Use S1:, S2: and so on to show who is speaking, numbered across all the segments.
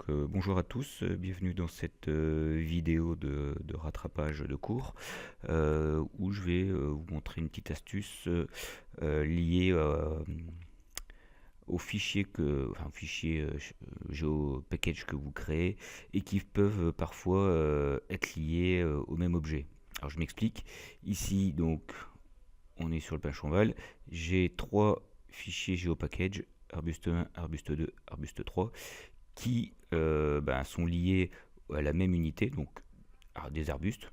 S1: Bonjour à tous, bienvenue dans cette vidéo de rattrapage de cours où je vais vous montrer une petite astuce liée aux fichiers GeoPackage que vous créez et qui peuvent parfois être liés au même objet. Alors je m'explique. Ici donc on est sur le Pinchonval, j'ai trois fichiers GeoPackage, arbuste 1, arbuste 2, arbuste 3 qui sont liés à la même unité, donc à des arbustes.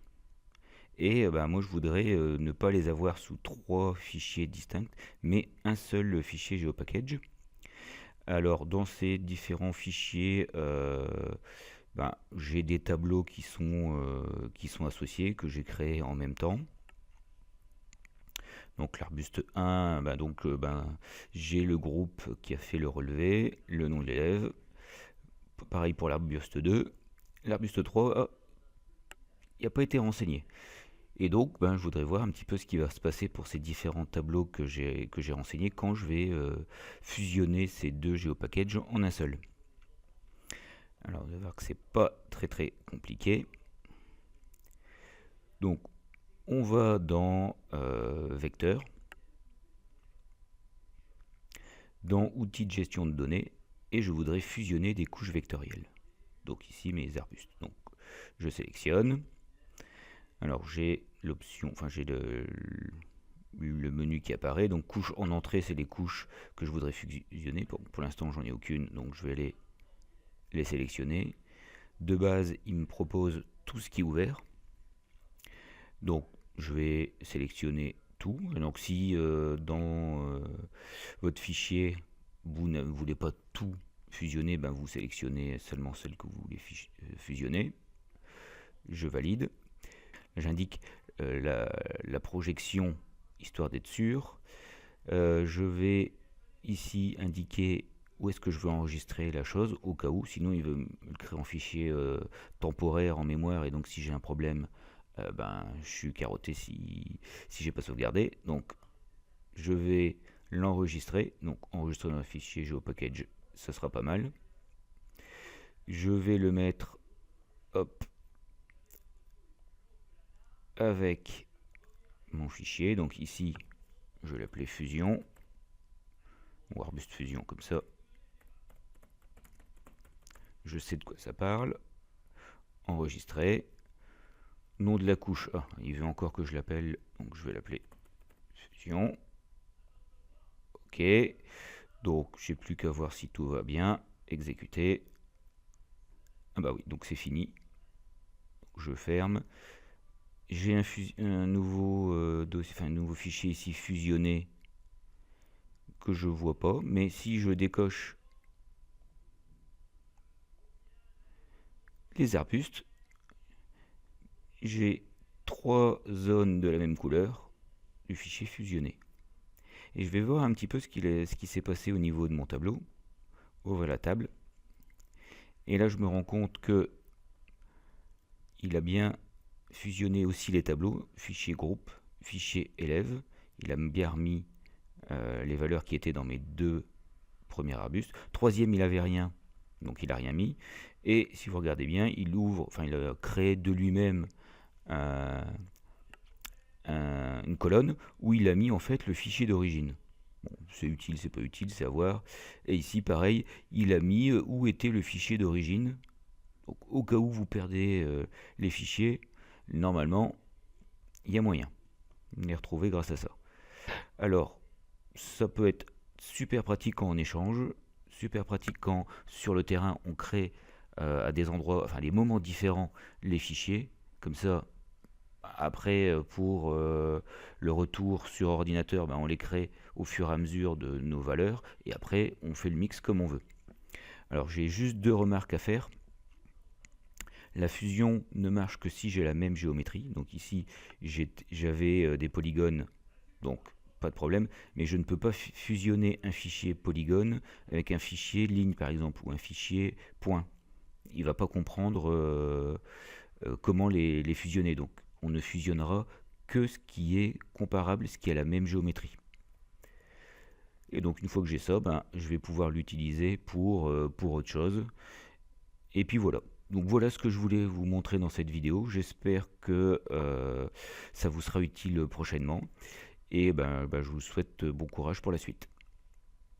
S1: Et moi je voudrais ne pas les avoir sous trois fichiers distincts, mais un seul fichier GeoPackage. Alors dans ces différents fichiers, j'ai des tableaux qui sont associés, que j'ai créés en même temps. Donc l'arbuste 1, j'ai le groupe qui a fait le relevé, le nom de l'élève. Pareil pour l'arbuste 2. L'arbuste 3, il n'a pas été renseigné. Et donc, je voudrais voir un petit peu ce qui va se passer pour ces différents tableaux que j'ai renseignés quand je vais fusionner ces deux GeoPackages en un seul. Alors, vous allez voir que c'est pas très compliqué. Donc, on va dans Vecteur, dans Outils de gestion de données, et je voudrais fusionner des couches vectorielles. Donc ici, mes arbustes. Donc, je sélectionne. Alors j'ai l'option, j'ai le menu qui apparaît. Donc couche en entrée, c'est les couches que je voudrais fusionner. Pour l'instant, j'en ai aucune, donc je vais les sélectionner. De base, il me propose tout ce qui est ouvert. Donc je vais sélectionner tout. Et donc si dans votre fichier, vous ne voulez pas tout fusionner, vous sélectionnez seulement celle que vous voulez fusionner. Je valide. J'indique la projection, histoire d'être sûr. Je vais ici indiquer où est-ce que je veux enregistrer la chose, au cas où, sinon il veut me le créer en fichier temporaire en mémoire, et donc si j'ai un problème, je suis carotté si j'ai pas sauvegardé. Donc je vais l'enregistrer, donc enregistrer dans un fichier GeoPackage, ça sera pas mal. Je vais le mettre, hop, avec mon fichier. Donc ici, je vais l'appeler fusion, ou arbuste fusion comme ça. Je sais de quoi ça parle. Enregistrer. Nom de la couche. Ah, il veut encore que je l'appelle, donc je vais l'appeler fusion. Ok. Donc j'ai plus qu'à voir si tout va bien. Exécuter. Ah bah oui, donc c'est fini. Je ferme. J'ai un nouveau dossier, un nouveau fichier ici fusionné que je vois pas, mais si je décoche les arbustes, j'ai trois zones de la même couleur du fichier fusionné. Et je vais voir un petit peu ce qui s'est passé au niveau de mon tableau. Ouvre la table. Et là, je me rends compte que il a bien fusionné aussi les tableaux, fichier groupe, fichier élève. Il a bien remis les valeurs qui étaient dans mes deux premiers arbustes. Troisième, il n'avait rien, donc il n'a rien mis. Et si vous regardez bien, il a créé de lui-même une colonne où il a mis en fait le fichier d'origine. Bon, c'est utile, c'est pas utile, c'est à voir. Et ici, pareil, il a mis où était le fichier d'origine. Donc, au cas où vous perdez les fichiers, normalement, il y a moyen de les retrouver grâce à ça. Alors, ça peut être super pratique quand on échange, super pratique quand sur le terrain on crée à des endroits, à des moments différents, les fichiers. Comme ça, après, pour le retour sur ordinateur, on les crée au fur et à mesure de nos valeurs, et après, on fait le mix comme on veut. Alors, j'ai juste deux remarques à faire. La fusion ne marche que si j'ai la même géométrie. Donc ici, j'avais des polygones, donc pas de problème, mais je ne peux pas fusionner un fichier polygone avec un fichier ligne, par exemple, ou un fichier point. Il ne va pas comprendre comment les fusionner. Donc on ne fusionnera que ce qui est comparable, ce qui a la même géométrie. Et donc une fois que j'ai ça, je vais pouvoir l'utiliser pour autre chose. Et puis voilà. Donc voilà ce que je voulais vous montrer dans cette vidéo. J'espère que ça vous sera utile prochainement. Et je vous souhaite bon courage pour la suite.